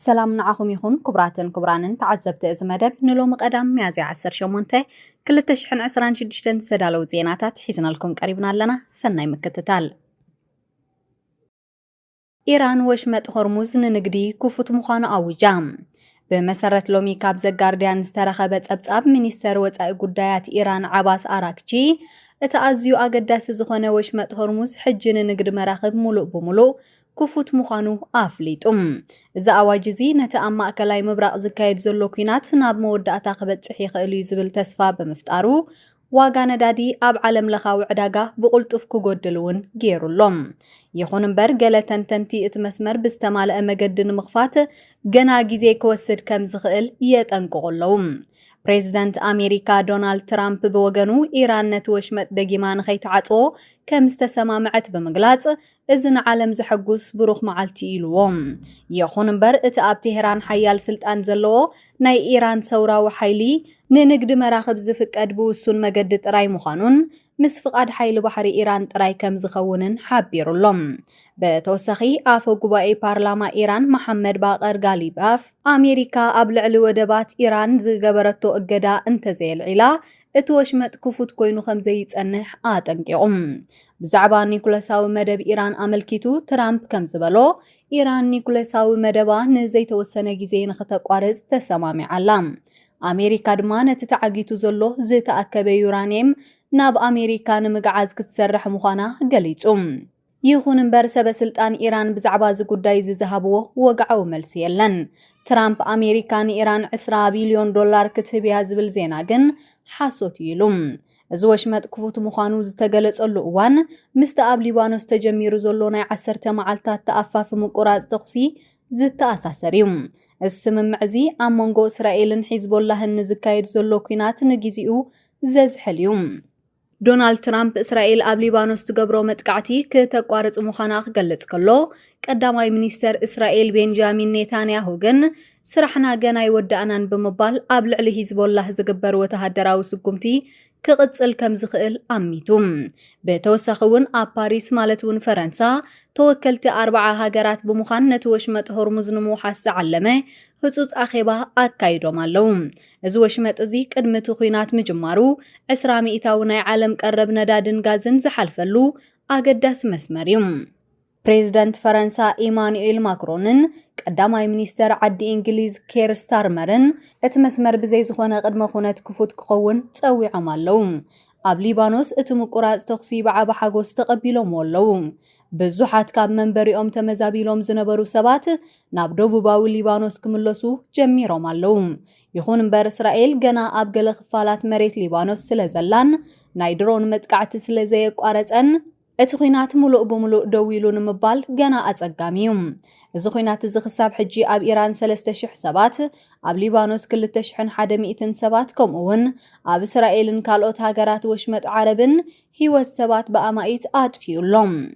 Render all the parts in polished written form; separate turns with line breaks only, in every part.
سلام نعاكم يخون كبران تعزبت ازمدب نلو مقدام ميازي 18 كلتشحن 26 سدالو زيناتات حيزنا لكم قريبنا لنا سناي مكتتال إيران وشمت هرمز ننقدي كفوت مخانو أوجام بمسارة لومي كابز جارديان استرخبت أبتاب منيستر وطاي قدايات إيران عباس آراكچي اتأزيو أقداس زخونة وشمت هرمز حجن نقد مراخب ملوء بملوء كفوت مخانو آفليتم إذا أواجزي نتأمّا أكلاي مبرق زكايد زلو كينات ناب موداتا خبت صحيخ إلي زبل تسفا بمفتارو واغا ندادي أب عالم لخاو عداقا بقلتف كوغودلون جيرو اللوم يخون مبر غلطن تنتي اتمسمر بستمال أمجدن مخفات جنا جيزي كوسد كم زخيل يتنقو اللوم بريزيدنت أمريكا دونالد ترامب بوغنو إيران نتوشمت دقيمان خيتعاتو كم استسمامعت بمقلات إذن عالم زحقوس بروخ معالتي إلوهم يخون مبر اتقاب تهران حيال سلطان زلو ناي إيران سورا وحيلي ننقد مراخب زفك أدبو السون مقدت راي مخانون مسفقاد حيل بحري إيران تراي كم زخونن حابيرو اللهم بتوسخي آفو قبائي بارلاما إيران محمد باقر غالي باف أمريكا أبلع لودبات إيران زغبرتو أقدا انتزي العلا اتوشمت كفوت كوينو خمزيت أنح آتنكيهم بزعبا نيكولاساو مدب إيران أملكيتو ترامب كم زبالو إيران نيكولاساو مدبا نزي توسنة جيزين خطاقوارز تسمامي علام أمريكا دمان تتعاقيتو زلو زي تأكبي يورانيم ناب أمريكا نمقعاز كتسرح مخانا قليتهم يخون مبر سلطان إيران بزعبا زقوداي زهبوه وقعو ملسي يلن ترامب أمريكان إيران 10 بليون دولار كتبيها زبل زيناغن حاسوت يلوم زوشمت كفوت مخانو زتقلت اللؤوان مستقاب ليبانوس تجميرو زلوناي 10 معالتات تأفاف مقراز تقسي زت أساسريوم السمم معزي أمونغو إسرائيل حزب الله النزكايد زلو كينات نجيزيو ززحليوم دونالد ترامب إسرائيل أب ليبانوس تقبرو متقعتي كتقوارت مخاناخ قلت كلو قداماي منيستر إسرائيل بنجامين نتانياهو جن سرحنا جناي ودأنان بمبال أب لعلي حزب الله زقبر وتهدراو سكمتي كقصل كم زخيل أميتم بتوسخون أب باريس مالتون فرنسا توكلت 4 هاجرات بمخان نتوشمت هرمز نمو حس علمه خصوص أخيبا أكايدو مالوم زوشمت ازي قدمتو خينات مجمارو 10 مئتاوناي عالم قرب ندادن غازن زحلفلو أقداس مسمريوم بريزيدنت فرنسا إيمانويل ماكرونن قداماي منيستر عدي إنجليز كير ستارمرن اتمسمر بزي زخونه قدم خونت كفوت كخون تصويعم اللوم أب ليبانوس اتمقراز تخصي بعب حاقوس تقبيلهم واللوم بزوحات كاب منبريهم تمزابيلهم زنبرو سبات نابدو بباو ليبانوس كملسو جميرهم اللوم يخون مبر إسرائيل جنا أب قل خفالات مريت ليبانوس سلزلان نايدرون متقعت سلزيق أرزن اتخينات ملوء بملوء دويلون مبال جنا أتقاميوم الزخينات الزخصاب حجي أب إيران 3000 سبات أب ليبانوس كل تشحن 100 سبات كمون أب إسرائيل كالوت هاجرات وشمت عربن هو السبات بأمائت آتفيولهم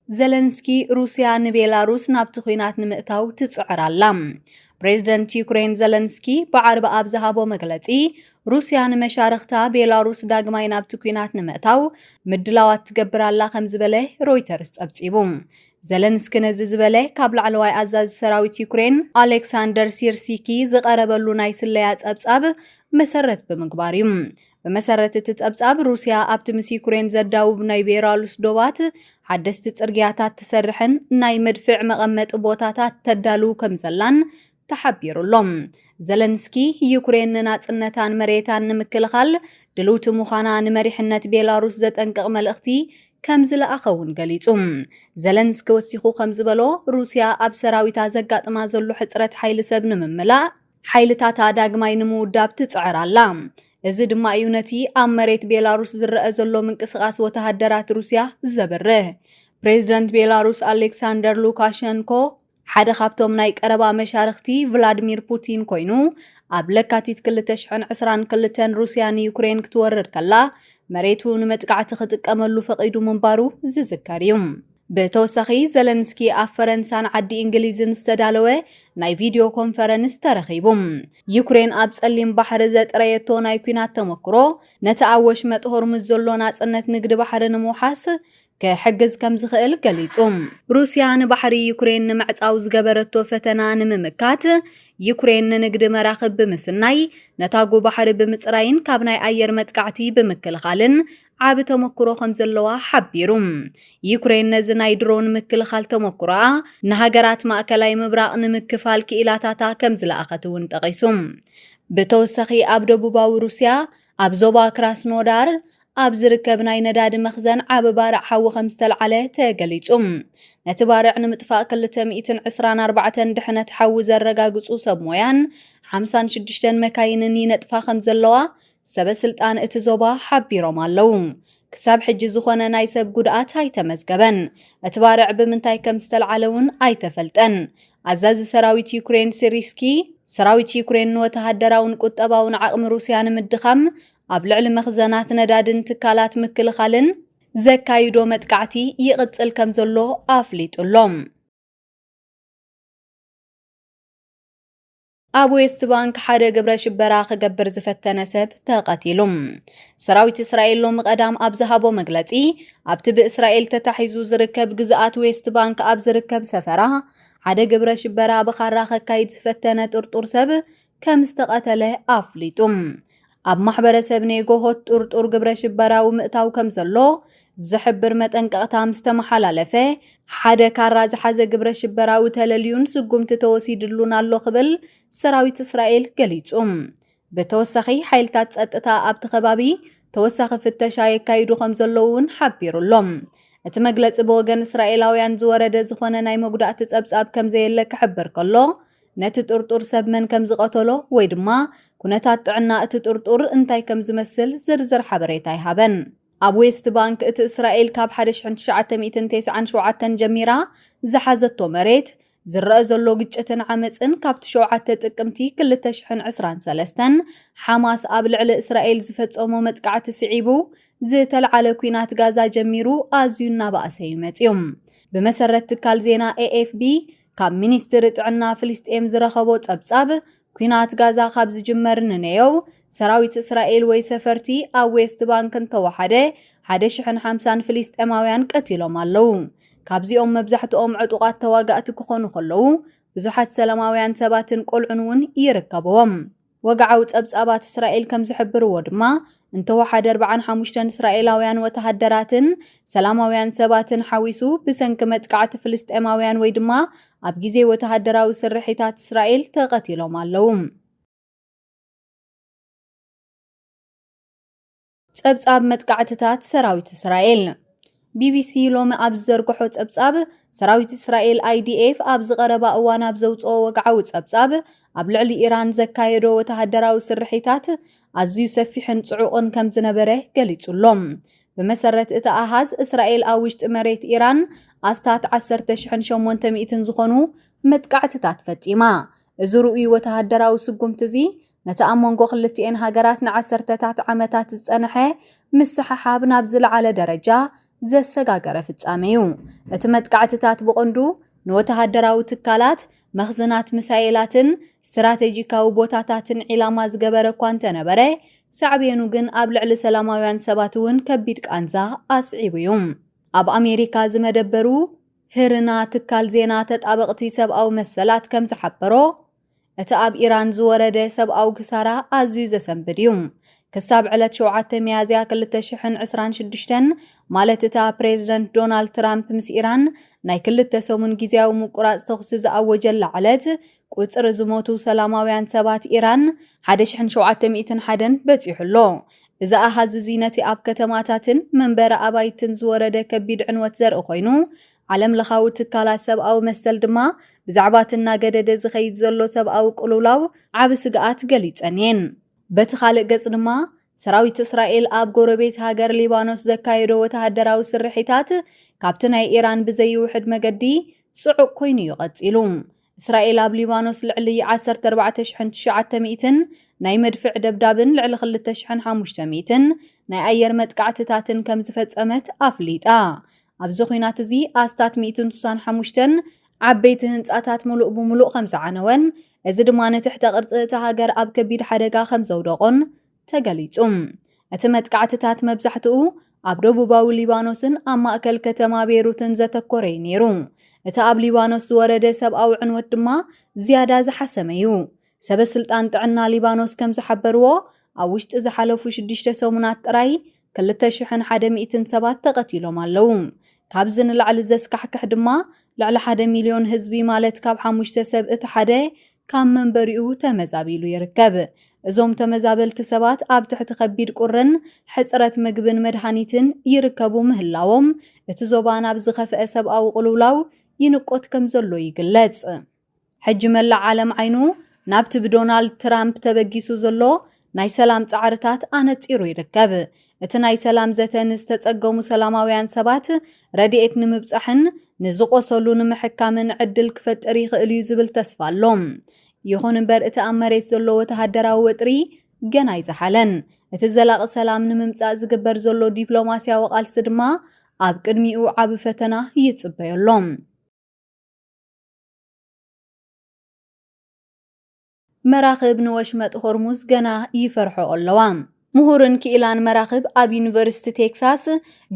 زلنسكي روسيا نبيلاروس نابت خينات نمئتاو تسعرالام بريزيدنت يوكرين زلنسكي بعرب أب زهابو مغلطي روسيا نمشارختا بيلاروس داغماي نابت خينات نمئتاو مدلاوات تقبرالا خمز بله رويترز أبتيبوم زلنسكي نزز بله كابل علواي أزاز سراويت يوكرين ألكساندر سيرسيكي زقربلو نايس الليات أبساب مسرت بمقباريوم بمسرت تتأبساب روسيا أبتمس يوكرين زداوب ناي بيلاروس دوبات حدست تسرقياتات تسرحن ناي مدفع مغمت بوتاتات تدالو كمزلان تحبيرو اللهم زلنسكي يوكرين ناتنتان مريتان نمكلخال دلوت مخانا نمريحنة بيلاروس زت انقق ملأختي كمزل أخون قليتم زلنسكي وسيخو خمزبلو روسيا أب سراويتا زقات ما زلو حسرت حيل سبن مملا حيل تاتا داقماي نمو داب تتعر اللام إذا دما يونتي أمريت بيلاروس زرق زلو من قسقاس وتهدرات روسيا زبره بريزيدنت بيلاروس ألكساندر لوكاشنكو حدا خابتوم ناي قربا مشارختي فلاديمير بوتين كوينو أب لكاتيت كل تشحن 20 روسيا يوكرين كتورر كلا مريتو نمتقعت خطقملو فقيدو منبارو زذكريوم بتوسخي زلنسكي أب فرنسان عدي إنجليزن استدالوه ناي فيديو كونفرنس ترخيبوم يوكرين أب تسليم بحر زت ريتو ناي كينات تمكرو نتعوش متهور مزلو ناس انت نقد بحر نموحاس كحجز كم زخيل قليصهم روسيا نبحري يوكرين نمعصاو زغبرتو فتنا نممكات يوكرين نقد مراخب بمسناي نتاغو بحر بمصراين كابناي اير متقعتي بمكلخالن عاب تمكرو خمزلوا حبيروم يوكرين نزناي درون مكلخال تمكرا نهاجرات ماكلاي مبراق نمكفال كيلاتاتا كمزلاختون تقيسوم بتوسخي اب دبوباو روسيا اب زوبا كراسنودار ኣብ ዝርከብ ናይ ነዳዲ መኽዘን ዓብ ባርዕ ሓዊ ከም ዝተልዓለ ተገሊጹም ነቲ ባርዕ ንምጥፋእ 224 ድሕነት ሓዊ ዘረጋግጹ ሰብ ሞያን 56 መካይንን ይነጥፋ ከም ዘለዋ ሰበስልጣን እቲ ዞባ ሓቢሮም ኣለው ክሳብ ሕጂ ዝኾነ ናይ ሰብ ጉድኣት ኣይተመዝገበን እቲ ባርዕ ብምንታይ ከም ዝተልዓለውን ኣይተፈልጠን ኣዛዚ ሰራዊት ዩክሬን ሲሪስኪ ሰራዊት ዩክሬን ወተሃደራውን ቁጠባውን ዓቕሚ ሩስያ ንምድኻም ኣብ ልዕሊ መኽዘናት ነዳድን ትካላት ምክልኻልን ዘካይዶ መጥቃዕቲ ይቕጽል ከም ዘሎ ኣፍሊጡሎም ኣብ ዌስት ባንክ ሓደ ግብረ ሽበራ ክገብር ዝፈተነ ሰብ ተቐቲሉም ሰራዊት እስራኤል ሎም ቀዳም ኣብ ዝሃቦ መግለጺ ኣብቲ ብእስራኤል ተታሒዙ ዝርከብ ግዝኣት ዌስት ባንክ ኣብ ዝርከብ ሰፈራ ሓደ ግብረ ሽበራ ብኻራ ከካይድ ዝፈተነ ጥርጡር ሰብ ከም ዝተቐተለ ኣፍሊጡም ኣብ ማሕበረሰብ ኔጎሆት ጥርጡር ግብረ ሽበራዊ ምእታው ከም ዘሎ ዝሕብር መጠንቀቕታ ምስተመሓላለፈ ሓደ ካራ ዝሓዘ ግብረ ሽበራዊ ተለልዩን ስጉምቲ ተወሲድሉን ኣሎ ክብል ሰራዊት እስራኤል ገሊጹም ብተወሳኺ ሓይልታት ጸጥታ ኣብቲ ከባቢ ተወሳኺ ፍተሻ የካይዱ ከም ዘለውን ሓቢሩሎም እቲ መግለጺ ብወገን እስራኤላውያን ዝወረደ ዝኾነ ናይ መጉዳእቲ ጸብጻብ ከም ዘየለ ክሕብር ከሎ ነቲ ጥርጡር ሰብ መን ከም ዝቐተሎ ወይ ድማ ኩነታት ጥዕና እቲ ጥርጡር እንታይ ከም ዝመስል ዝርዝር ሓበሬታ ይሃበን ኣብ ዌስት ባንክ እቲ እስራኤል ካብ 1997 ጀሚራ ዝሓዘቶ መሬት ዝረአ ዘሎ ግጭትን ዓመፅን ካብቲ 7 ጥቅምቲ 2023 ሓማስ ኣብ ልዕሊ እስራኤል ዝፈጸሞ መጥቃዕቲ ስዒቡ ዝተልዓለ ኩናት ጋዛ ጀሚሩ ኣዝዩ እናባእሰ ይመጽዮም ብመሰረት ትካል ዜና AFP ካብ ሚኒስትር ጥዕና ፍልስጤም ዝረኸቦ ጸብጻብ ኩናት ጋዛ ካብ ዝጅመር ንነየው ሰራዊት እስራኤል ወይ ሰፈርቲ ኣብ ዌስት ባንክ እንተወሓደ 150 ፍልስጤማውያን ቀቲሎም ኣለው ካብዚኦም መብዛሕትኦም ዕጡቃት ተዋጋእቲ ክኾኑ ከለው ብዙሓት ሰላማውያን ሰባትን ቆልዑን እውን ይርከብዎም ወግዓዊ ጸብጻባት እስራኤል ከም ዝሕብርዎ ድማ እንተወሓደ 45 እስራኤላውያን ወተሃደራትን ሰላማውያን ሰባትን ሓዊሱ ብሰንኪ መጥቃዕቲ ፍልስጤማውያን ወይ ድማ ኣብ ግዜ ወተሃደራዊ ስርሒታት እስራኤል ተቐቲሎም ኣለው ጸብጻብ መጥቃዕትታት ሰራዊት እስራኤል BBC ሎሚ ኣብ ዘርግሖ ጸብጻብ ሰራዊት እስራኤል IDF ኣብ ዝቐረባ እዋን ኣብ ዘውፅኦ ወግዓዊ ጸብጻብ ኣብ ልዕሊ ኢራን ዘካየዶ ወተሃደራዊ ስርሒታት ኣዝዩ ሰፊሕን ጽዑቕን ከም ዝነበረ ገሊጹሎም ብመሰረት እቲ ኣሃዝ እስራኤል ኣብ ውሽጢ መሬት ኢራን ኣስታት 10800 ዝኾኑ መጥቃዕትታት ፈጺማ እዚ ርኡይ ወተሃደራዊ ስጉምቲ እዚ ነቲ ኣብ መንጎ ክልቲአን ሃገራት ንዓሰርተታት ዓመታት ዝጸንሐ ምስሓሓብ ናብ ዝለዓለ ደረጃ ዘሰጋገረ ፍጻሜ እዩ እቲ መጥቃዕትታት ብቐንዱ ንወተሃደራዊ ትካላት መኽዘናት ሚሳኤላትን ስትራቴጂካዊ ቦታታትን ዒላማ ዝገበረ እኳ እንተነበረ ሳዕቤኑ ግን ኣብ ልዕሊ ሰላማውያን ሰባት እውን ከቢድ ቃንዛ ኣስዒቡ እዩ ኣብ ኣሜሪካ ዝመደበሩ ህርና ትካል ዜና ተጣበቕቲ ሰብኣዊ መሰላት ከም ዝሓበሮ እቲ ኣብ ኢራን ዝወረደ ሰብኣዊ ክሳራ ኣዝዩ ዘሰንብድ እዩ ክሳብ ዕለት 7 ሚያዝያ 2026 ማለት እታ ፕሬዝደንት ዶናልድ ትራምፕ ምስ ኢራን ናይ ክልተ ሰሙን ጊዜያዊ ምቁራጽ ተኹሲ ዝኣወጀላ ዕለት ቁጽሪ ዝሞቱ ሰላማውያን ሰባት ኢራን 1701 በፂሑሎ እዚ ኣሃዝ እዚ ነቲ ኣብ ከተማታትን መንበረ ኣባይትን ዝወረደ ከቢድ ዕንወት ዘርኢ ኮይኑ ዓለም ለኻዊ ትካላት ሰብኣዊ መሰል ድማ ብዛዕባ እናገደደ ዝኸይድ ዘሎ ሰብኣዊ ቅልውላው ዓብ ስግኣት ገሊጸን እየን በቲ ካልእ ገጽ ድማ ሰራዊት እስራኤል ኣብ ጎረቤት ሃገር ሊባኖስ ዘካየዶ ወተሃደራዊ ስርሒታት ካብቲ ናይ ኢራን ብዘይውሕድ መገዲ ጽዑቕ ኮይኑ ይቐጺሉ እስራኤል ኣብ ሊባኖስ ልዕሊ 14900 ናይ መድፍዕ ደብዳብን ልዕሊ 2500 ናይ ኣየር መጥቃዕትታትን ከም ዝፈጸመት ኣፍሊጣ ኣብዚ ኩናት እዚ ኣስታት 165 ዓበይቲ ህንጻታት ሙሉእ ብምሉእ ከም ዝዓነወን እዚ ድማ ንትሕተ ቅርጺ እቲ ሃገር ኣብ ከቢድ ሓደጋ ከም ዘውደቆን ተገሊጹ እቲ መጥቃዕትታት መብዛሕትኡ ኣብ ደቡባዊ ሊባኖስን ኣብ ማእከል ከተማ ቤይሩትን ዘተኮረ ነይሩ። እቲ ኣብ ሊባኖስ ዝወረደ ሰብኣዊ ዕንወት ድማ ዝያዳ ዝሓሰመ እዩ። ሰበስልጣን ጥዕና ሊባኖስ ከም ዝሓበርዎ ኣብ ውሽጢ ዝሓለፉ 6 ሰሙናት ጥራይ 2100 ሰባት ተቐቲሎም ኣለዉ። ካብዚ ንላዕሊ ዘስካሕክሕ ድማ ልዕሊ 1 ሚልዮን ህዝቢ ማለት ካብ 5 ሰብ እቲ ሓደ ካብ መንበሪኡ ተመዛቢሉ ይርከብ። እዞም ተመዛበልቲ ሰባት ኣብ ትሕቲ ከቢድ ቁርን ሕፅረት ምግብን መድሃኒትን ይርከቡ ምህላዎም እቲ ዞባ ናብ ዝኸፍአ ሰብኣዊ ቁልውላው ይንቆት ከም ዘሎ ይግለጽ። ሕጂ መላእ ዓለም ዓይኑ ናብቲ ብዶናልድ ትራምፕ ተበጊሱ ዘሎ ናይ ሰላም ጻዕርታት ኣነጺሩ ይርከብ። እቲ ናይ ሰላም ዘተ ንዝተጸገሙ ሰላማውያን ሰባት ረድኤት ንምብጻሕን ንዝቆሰሉ ንምሕካምን ዕድል ክፈጥር ይኽእል እዩ ዝብል ተስፋ ኣሎም። ይኹን እምበር እቲ ኣብ መሬት ዘሎ ወተሃደራዊ ወጥሪ ገና ኣይዝሓለን። እቲ ዘላቒ ሰላም ንምምጻእ ዝግበር ዘሎ ዲፕሎማስያዊ ቃልሲ ድማ ኣብ ቅድሚኡ ዓቢ ፈተና ይጽበየሎም። መራኽብ ንወሽመጥ ሆርሙዝ ገና ይፈርሖ ኣለዋ። ምሁርን ክኢላን መራኽብ ኣብ ዩኒቨርሲቲ ቴክሳስ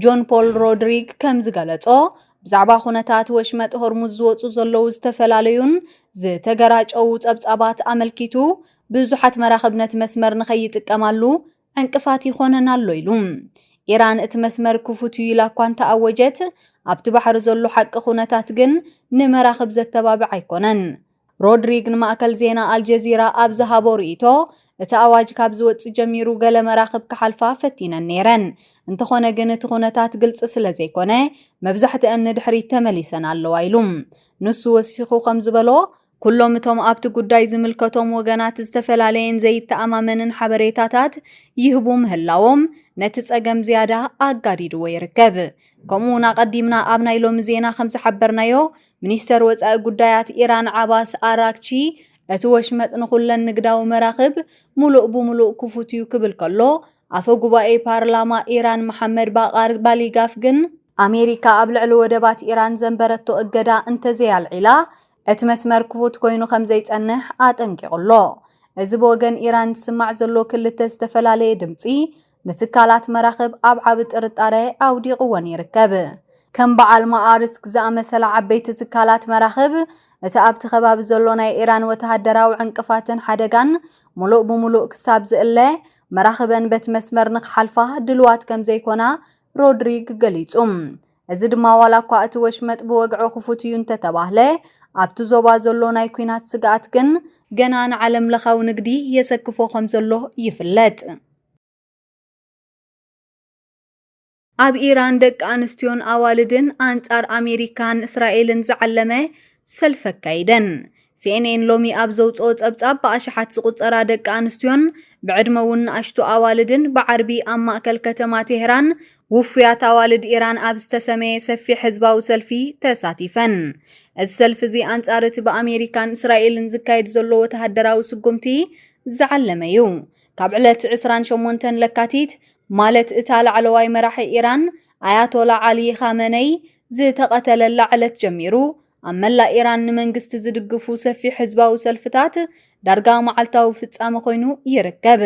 ጆን ፖል ሮድሪግ ከም ዝገለጾ ብዛዕባ ኩነታት ወሽመጥ ሆርሙዝ ዝወፁ ዘለዉ ዝተፈላለዩን ዝተገራጨው ጸብጻባት ኣመልኪቱ ብዙሓት መራኽብ ነቲ መስመር ንኸይጥቀማሉ ዕንቅፋት ይኾነና ኣሎ ኢሉ። ኢራን እቲ መስመር ክፉትዩ ኢላ እኳ እንተኣወጀት ኣብቲ ባሕሪ ዘሎ ሓቂ ኩነታት ግን ንመራኽብ ዘተባብዕ ኣይኮነን። ሮድሪግ ንማእከል ዜና ኣልጀዚራ ኣብ ዝሃቦ ርእይቶ እቲ ኣዋጅ ካብ ዝወፅእ ጀሚሩ ገለ መራኽብ ክሓልፋ ፈቲነን ነይረን። እንተኾነ ግን እቲ ኩነታት ግልጽ ስለ ዘይኮነ መብዛሕትአን ንድሕሪት ተመሊሰን ኣለዋ ኢሉ። ንሱ ወሲኹ ከም ዝበሎ ኩሎም እቶም ኣብቲ ጉዳይ ዝምልከቶም ወገናት ዝተፈላለየን ዘይተኣማመንን ሓበሬታታት ይህቡ ምህላዎም ነቲ ጸገም ዝያዳ ኣጋዲድዎ ይርከብ። ከምኡ'ውን ኣቐዲምና ኣብ ናይ ሎሚ ዜና ከም ዝሓበርናዮ ሚኒስተር ወፃኢ ጉዳያት ኢራን ዓባስ ኣራክቺ እቲ ወሽመጥ ንኹለን ንግዳዊ መራኽብ ሙሉእ ብሙሉእ ክፉትዩ ክብል ከሎ ኣፈ ጉባኤ ፓርላማ ኢራን መሐመድ ባቃር ባሊጋፍ ግን ኣሜሪካ ኣብ ልዕሊ ወደባት ኢራን ዘንበረቶ እገዳ እንተዘያልዒላ እቲ መስመር ክፉት ኮይኑ ከም ዘይጸንሕ ኣጠንቂቑሎ። እዚ ብወገን ኢራን ዝስማዕ ዘሎ ክልተ ዝተፈላለየ ድምፂ ንትካላት መራኽብ ኣብ ዓቢ ጥርጣረ ኣውዲቕዎን ይርከብ። ከም በዓል ማኣርስክ ዝኣመሰለ ዓበይቲ ትካላት መራኽብ እቲ ኣብቲ ከባቢ ዘሎ ናይ ኢራን ወተሃደራዊ ዕንቅፋትን ሓደጋን ሙሉእ ብሙሉእ ክሳብ ዝእለ መራኽበን በቲ መስመር ንክሓልፋ ድልዋት ከም ዘይኮና ሮድሪግ ገሊጹ። እዚ ድማ ዋላ እኳ እቲ ወሽመጥ ብወግዑ ክፉት እዩ እንተተባህለ ኣብቲ ዞባ ዘሎ ናይ ኩናት ስግኣት ግን ገና ንዓለም ለኻዊ ንግዲ የሰክፎ ከም ዘሎ ይፍለጥ። ኣብ ኢራን ደቂ ኣንስትዮን ኣዋልድን ኣንጻር ኣሜሪካን እስራኤልን ዝዓለመ ሰልፊ ኣካይደን። ሲኤንኤን ሎሚ ኣብ ዘውፅኦ ጸብጻብ ብኣሽሓት ዝቁጸራ ደቂ ኣንስትዮን ብዕድመ እውን ንኣሽቱ ኣዋልድን ብዓርቢ ኣብ ማእከል ከተማ ቴህራን ውፍያት ኣዋልድ ኢራን ኣብ ዝተሰመየ ሰፊሕ ህዝባዊ ሰልፊ ተሳቲፈን። እዚ ሰልፊ እዚ ኣንጻር እቲ ብኣሜሪካን እስራኤልን ዝካየድ ዘሎ ወተሃደራዊ ስጉምቲ ዝዓለመ እዩ። ካብ ዕለት 28 ለካቲት ማለት እታ ላዕለዋይ መራሒ ኢራን ኣያቶላ ዓሊ ኻመነይ ዝተቐተለላ ዕለት ጀሚሩ ኣብ መላእ ኢራን ንመንግስቲ ዝድግፉ ሰፊሕ ህዝባዊ ሰልፍታት ዳርጋ መዓልታዊ ፍጻመ ኮይኑ ይርከብ።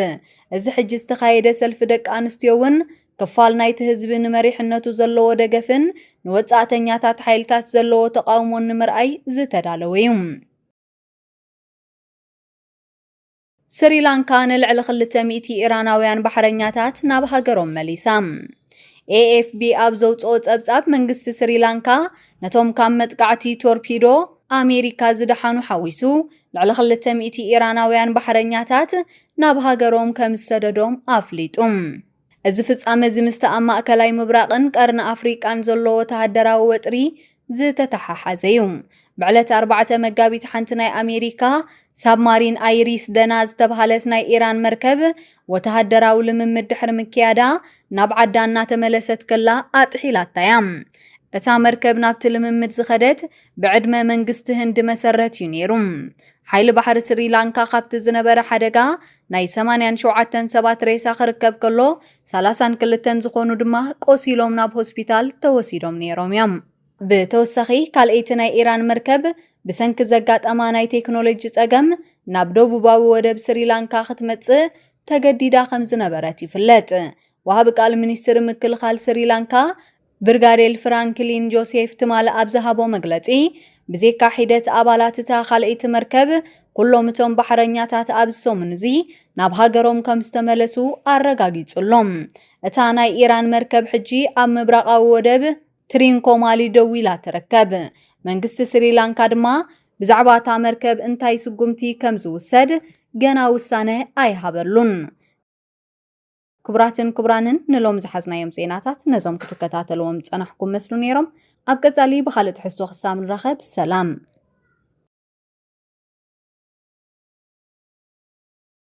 እዚ ሕጂ ዝተኻየደ ሰልፊ ደቂ ኣንስትዮ እውን ክፋል ናይቲ ህዝቢ ንመሪሕነቱ ዘለዎ ደገፍን ንወጻእተኛታት ሓይልታት ዘለዎ ተቃውሞን ንምርኣይ ዝተዳለወ እዩ። ስሪላንካ ንልዕሊ 200 ኢራናውያን ባሕረኛታት ናብ ሃገሮም መሊሳ። ኤኤፍቢ ኣብ ዘውፅኦ ጸብጻብ መንግስቲ ስሪላንካ ነቶም ካብ መጥቃዕቲ ቶርፒዶ ኣሜሪካ ዝደሓኑ ሓዊሱ ልዕሊ 200 ኢራናውያን ባሕረኛታት ናብ ሃገሮም ከም ዝሰደዶም ኣፍሊጡ። እዚ ፍጻመ እዚ ምስቲ ኣብ ማእከላይ ምብራቕን ቀርኒ ኣፍሪቃን ዘሎ ወተሃደራዊ ወጥሪ ዝተተሓሓዘ እዩ። ብዕለት 4 መጋቢት ሓንቲ ናይ ኣሜሪካ ሳብማሪን ኣይሪስ ደና ዝተባሃለት ናይ ኢራን መርከብ ወተሃደራዊ ልምምድ ድሕሪ ምክያዳ ናብ ዓዳ እናተመለሰት ከላ ኣጥሒላታ እያ። እታ መርከብ ናብቲ ልምምድ ዝኸደት ብዕድመ መንግስቲ ህንዲ መሰረት እዩ ነይሩ። ሓይሊ ባሕሪ ስሪላንካ ካብቲ ዝነበረ ሓደጋ ናይ 87 ሰባት ሬሳ ክርከብ ከሎ 32 ዝኾኑ ድማ ቆሲሎም ናብ ሆስፒታል ተወሲዶም ነይሮም እዮም። ብተወሳኺ ካልአይቲ ናይ ኢራን መርከብ ብሰንኪ ዘጋጠማ ናይ ቴክኖሎጂ ጸገም ናብ ደቡባዊ ወደብ ስሪላንካ ክትመጽእ ተገዲዳ ከም ዝነበረት ይፍለጥ። وهاب قال منستر مكلخال سريلانكا برغاريل فرانكلين جوزيف تمال أبزهابو مغلطي بزيكا حيدت أبالات تا خالقيت مركب كلهم توم بحرنياتات أبسو منزي ناب هاجروم كم استملسو أرقاقيتسولهم اتا ناي إيران مركب حجي أب مبرقا ودب ترينكو مالي دويلا تركب منقست سريلانكا دما بزعباتا مركب انتاي سقومتي كمزو سد جنا وسانه أي هابرلون كبرانن نلوم زحزنا يوم زيناتات نزوم كتكتاتلوم تنحكم مسلو نيرم أبقى زالي بخالة حسو خسام الرخب سلام